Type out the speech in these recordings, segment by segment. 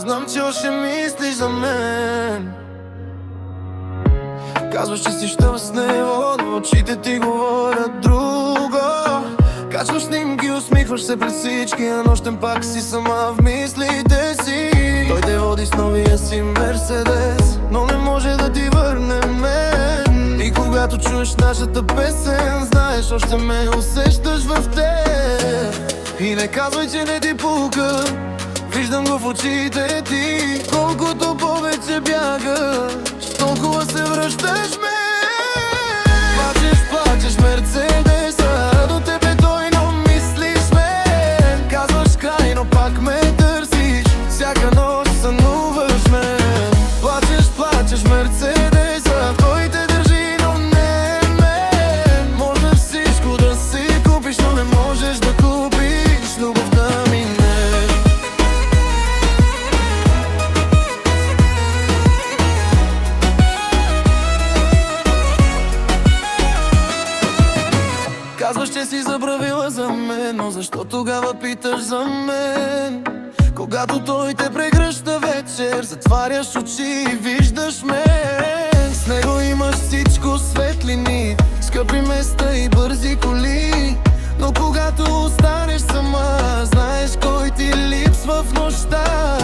Знам, че още мислиш за мен. Казваш, че си щастлива, но очите ти говорят друго. Качваш снимки, усмихваш се пред всички, а нощем пак си сама в мислите си. Той те води с новия си Мерседес, но не може да ти върне мен. И когато чуеш нашата песен, знаеш, още ме усещаш в теб. И не казвай, че не ти пука, виждам го в очите ти. Колкото повече бягаш, толкова се връщаш в мен. Плачеш, плачеш, Мерцедеса, до тебе той, но мислиш мен. Казваш край, но пак ме търсиш, всяка нощ сънуваш мен. Плачеш, плачеш, Мерцедеса, той те държи, но не мен. Може всичко да си купиш, но не можеш да купиш любовта ми, не. Казваш, че си забравила за мен, но защо тогава питаш за мен? Когато той те прегръща вечер, затваряш очи и виждаш мен. С него имаш всичко, светлини, скъпи места и бързи коли. Но когато останеш сама, знаеш кой ти липсва в нощта.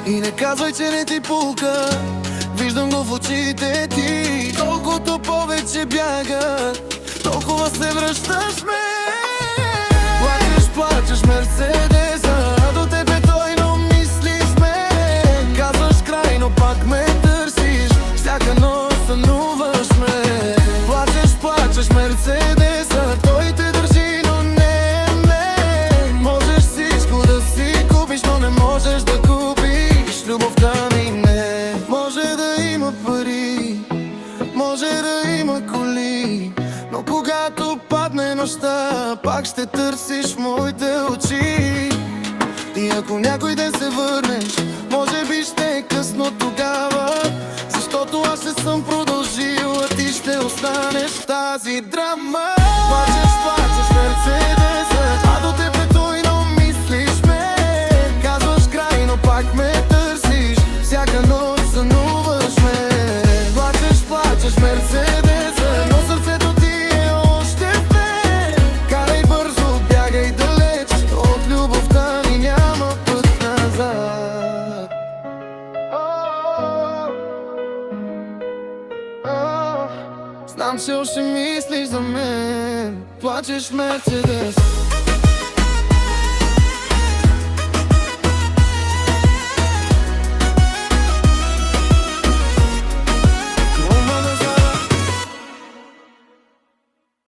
И не казвай, че не ти пука, виждам го в очите ти. Колкото повече бягат, толкова се връщаш в мен. Плачеш, плачеш, Мерцедеса, до тебе той, но мислиш мен. Казваш край, но пак ме търсиш, всяка нощ сънуваш мен. Плачеш, плачеш, Мерцедеса, той те държи, но не мен. Можеш всичко да си купиш, но не можеш да купиш любовта ми, не. Може да има пари, може да има коли, но когато падне нощта, пак ще търсиш в моите очи. И ако някой ден се върнеш, може би ще е късно тогава, защото аз ще съм продължил, а ти ще останеш в тази драма. Плачеш, плачеш, Мерцедеса, а до тебе той, но мислиш мен. Казваш край, но пак ме търсиш, всяка нощ сънуваш мен. Плачеш, плачеш, Мерцедеса, но сърцето ти е още в мен. Карай бързо, бягай далеч, от любовта ни няма път назад. Знам, че още мислиш за мен. Плачеш, Мерцедес.